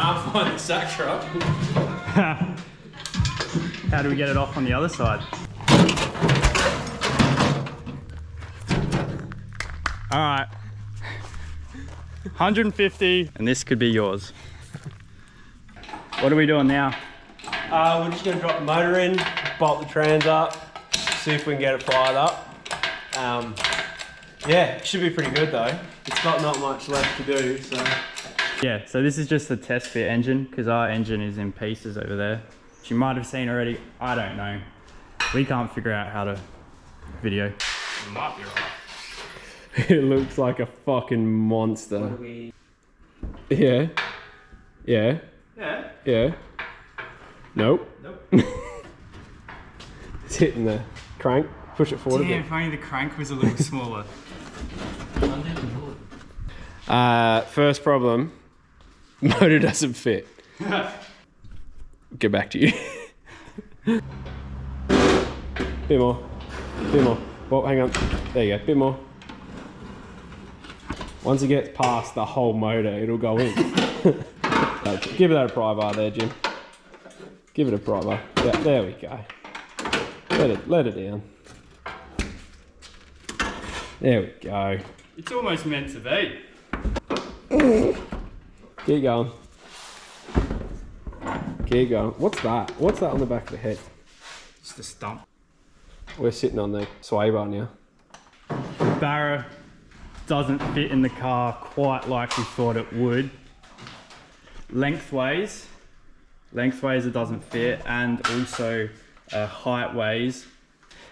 can't find the sack truck. How do we get it off on the other side? All right. 150, and this could be yours. What are we doing now? We're just going to drop the motor in, bolt the trans up, see if we can get it fired up. Yeah, it should be pretty good though. It's got not much left to do, so. Yeah, so this is just the test fit engine, because our engine is in pieces over there, which you might have seen already. I don't know. We can't figure out how to video. It might be right. It looks like a fucking monster. Yeah. Yeah. Yeah. Yeah. Nope. Nope. It's hitting the crank. Push it forward a bit. If only the crank was a little smaller. First problem, motor doesn't fit. Get back to you. Bit more. Bit more. Well, hang on. There you go. Bit more. Once it gets past the whole motor, it'll go in. Give it that a pry bar there, Jim. Give it a pry bar. Yeah, there we go. Let it down. There we go. It's almost meant to be. Keep going. Keep going. What's that? What's that on the back of the head? It's the stump. We're sitting on the sway bar now. Barra doesn't fit in the car quite like we thought it would. Lengthways it doesn't fit, and also height-ways.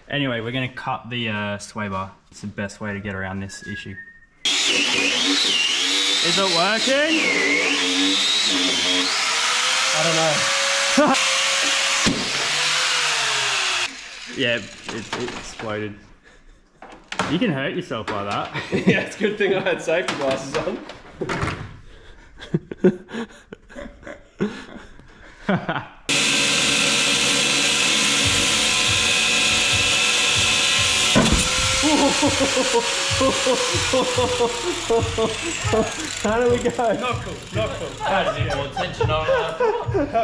Anyway, we're going to cut the sway bar. It's the best way to get around this issue. Is it working? I don't know. Yeah, it exploded. You can hurt yourself like that. Yeah, it's a good thing I had safety glasses on. How do we go? Not cool, not cool. That was more tension on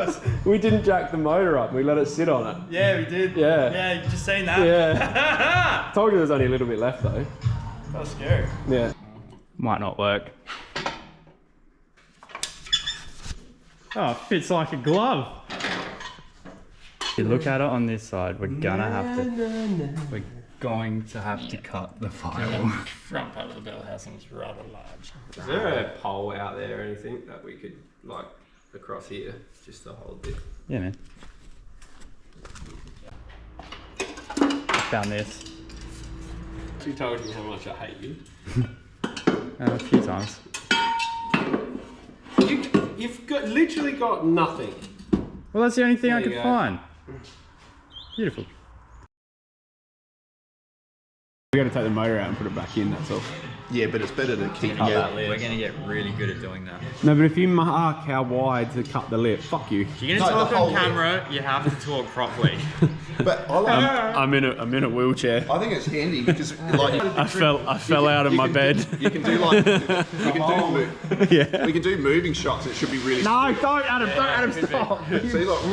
it. We didn't jack the motor up, we let it sit on it. Yeah, we did. Yeah. Yeah, you just seen that. Yeah. Told you there's only a little bit left though. That was scary. Yeah. Might not work. Oh, it fits like a glove. If you look at it on this side, we're gonna have to. We're going to have to cut the firewall. Front part of the bell housing is rather large. Is there a pole out there or anything that we could, like, across here, just to hold it? Yeah, man. I found this. She told you how much I hate you. A few times. You've literally got nothing. Well, that's the only thing There I you could go. find. Beautiful. We got to take the motor out and put it back in, that's all. Yeah, but it's better to keep We're going to get really good at doing that. No, but if you mark how wide to cut the lip, fuck you. If you're going to talk on camera, you have to talk properly. But I like. I'm in a wheelchair. I think it's handy because like I fell out of my bed. You can do like Yeah. we can do moving shots. It should be really. No, don't Adam, stop. See, look.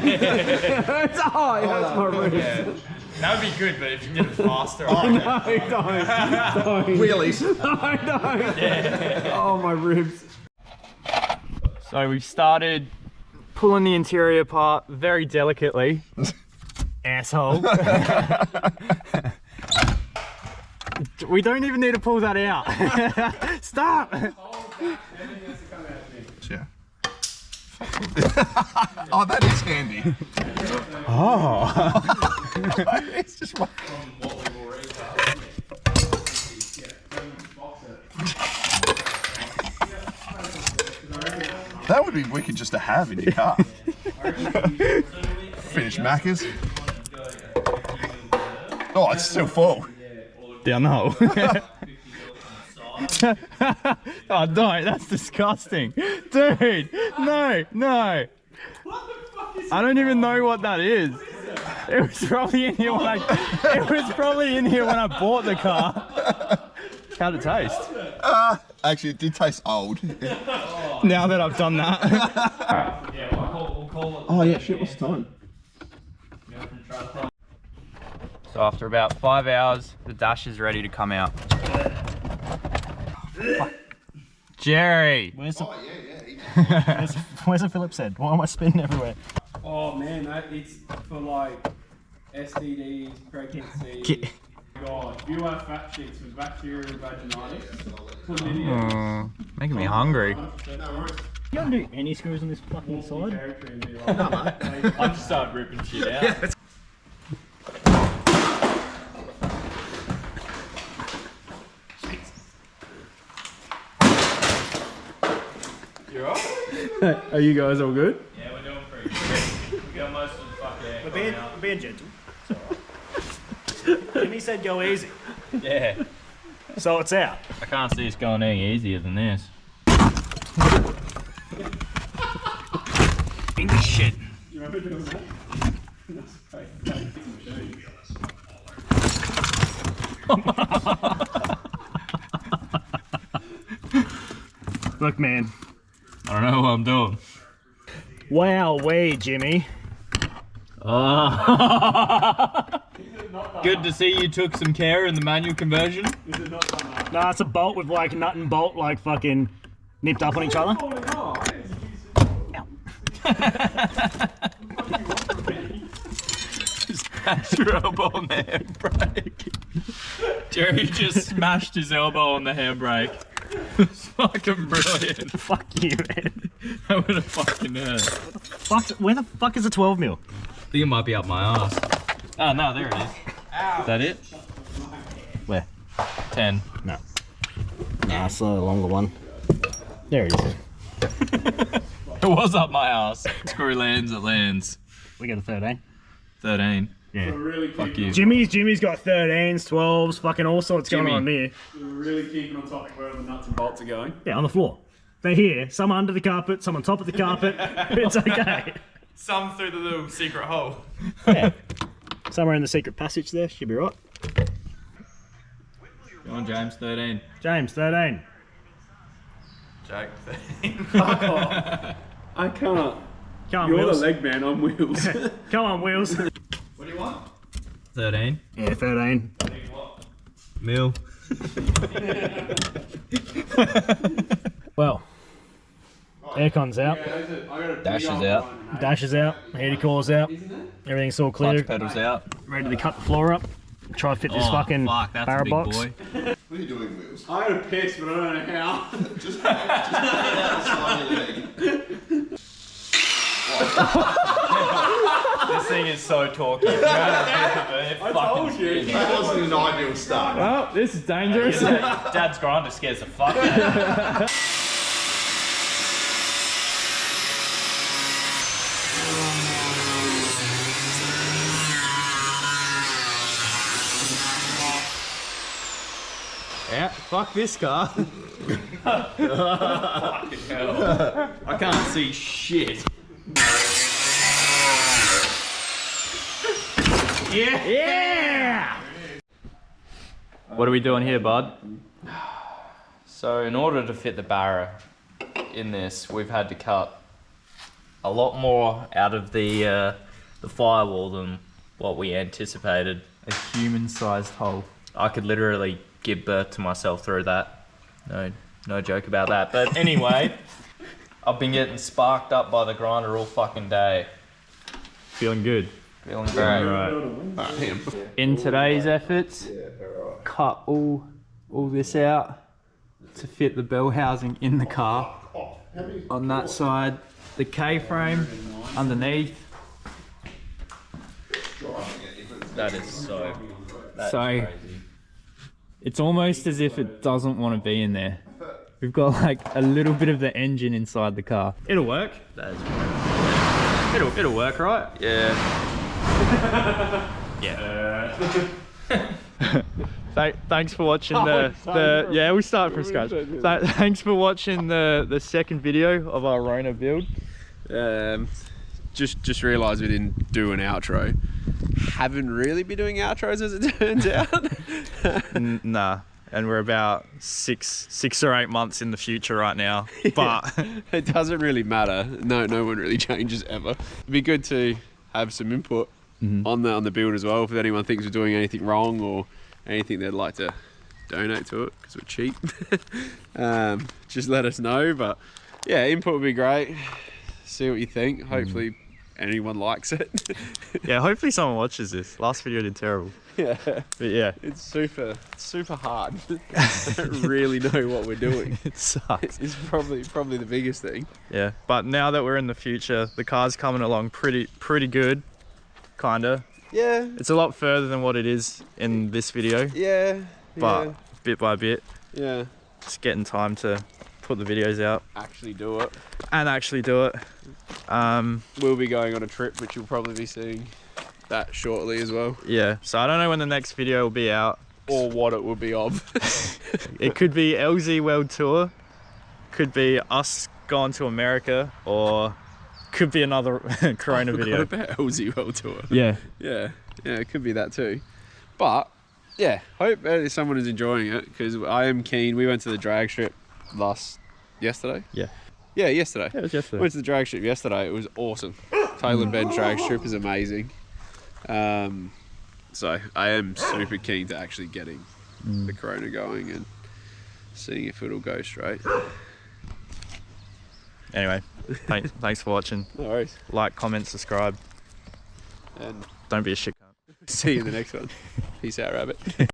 It hurts my ribs. That would be good, but if you did it faster. No, don't. Wheelies. No, don't. Yeah. Oh, my ribs. So we've started pulling the interior apart very delicately. Asshole. We don't even need to pull that out. Stop. Yeah. Oh, that is handy. Oh. It's just one. That would be wicked just to have in your car. Finish Macca's. Oh, it's still full. Down the hole. Oh, don't. That's disgusting. Dude, no. I don't even know what that is. It was probably in here when I bought the car. How'd it taste? Actually, it did taste old. Now that I've done that. Yeah, we'll call it. Oh yeah, shit, what's the time? So after about 5 hours, the dash is ready to come out. Jerry! Where's the, Oh yeah. where's the Phillips head? Why am I spinning everywhere? Oh man, it's for like STDs, pregnancy. God, if you have fat chicks with bacterial vaginitis, chlamydia. Making me hungry. You don't do any screws on this fucking side? I just started ripping shit out. You alright? Are you guys all good? Yeah, we're doing pretty good. We got most of the fuck air. We're being gentle. Jimmy said go easy. Yeah. So it's out. I can't see us going any easier than this. English shit. You remember doing that? Look, man. I don't know what I'm doing. Wow, way, Jimmy. Good to see you took some care in the manual conversion. Nah, it's a bolt with like nut and bolt like fucking nipped up on each other. Smash your elbow on the handbrake. Jerry just smashed his elbow on the handbrake. It's fucking brilliant. Fuck you, man. That would have fucking hurt. Where the fuck is a 12 mil? I think it might be up my ass. Oh no, there it is. Is that it? Where? 10. No. Nah, it's a longer one. There it is. It was up my ass. Screw lands, it lands. We got a 13. 13. Yeah. Really Fuck you. Jimmy's got 13s, 12s, fucking all sorts going on here. We're really keeping on top of where the nuts and bolts are going. Yeah, on the floor. They're here. Some under the carpet, some on top of the carpet. It's okay. Some through the little secret hole. Yeah. Somewhere in the secret passage there. Should be right. Go on, James, 13. James, 13. Jake, 13. Fuck off. I can't. Come on, You're Wheels. the leg man on wheels. Come on, Wheels. What do you want? 13. Yeah, 13. Mil. Well, aircon's out. Dash is out. Dash is out. Heater core's out. Everything's all clear. Clutch pedals out. Ready to cut the floor up. Try to fit this fucking fuck, that's barra a big box. boy. What are you doing, Wheels? I had a piss, but I don't know how. Just slide your leg. This thing is so talky. I told you. That wasn't an ideal start. Well, this is dangerous. Dad's grinder scares the fuck out of me. Yeah, fuck this car. Fucking hell. I can't see shit. Yeah! What are we doing here, bud? So in order to fit the Barra in this, we've had to cut a lot more out of the firewall than what we anticipated. A human-sized hole. I could literally give birth to myself through that. No joke about that. But anyway, I've been getting sparked up by the grinder all fucking day. Feeling good. Feeling great. Right. In today's efforts, cut all this out to fit the bell housing in the car. On that side, the K-frame underneath. That is so. That's So crazy. it's almost as if it doesn't want to be in there. We've got like a little bit of the engine inside the car. It'll work. That is It'll work, right? Yeah. Thanks for watching yeah, we'll start from scratch. Thanks for watching the second video of our Rona build. Just realised we didn't do an outro. Haven't really been doing outros as it turns out. Nah, and we're about six or 8 months in the future right now. But it doesn't really matter. No one really changes ever. It'd be good to have some input on the build as well. If anyone thinks we're doing anything wrong or anything they'd like to donate to it because we're cheap, just let us know. But yeah, input would be great. See what you think. Hopefully anyone likes it. yeah, hopefully someone watches this. Last video did terrible. Yeah, but yeah, it's super hard. I don't really know what we're doing. It sucks. It's probably the biggest thing. Yeah, but now that we're in the future, the car's coming along pretty good, kinda. Yeah. It's a lot further than what it is in this video. Yeah. But bit by bit. Yeah. Just getting time to put the videos out. Actually do it. We'll be going on a trip, which you'll probably be seeing that shortly as well. Yeah, so I don't know when the next video will be out. Or what it will be of. It could be LZ World Tour, could be us going to America, or could be another Corona video. About LZ World Tour. Yeah. Yeah, it could be that too. But yeah, hope someone is enjoying it because I am keen. We went to the drag strip yesterday. Yeah, yesterday. Yeah, it was yesterday. Went to the drag strip yesterday. It was awesome. Taylor Bend drag strip is amazing. So I am super keen to actually getting the Corona going and seeing if it'll go straight. Anyway, thanks for watching. No worries. Like, comment, subscribe, And don't be a shit cunt. see you in the next one. Peace out, rabbit.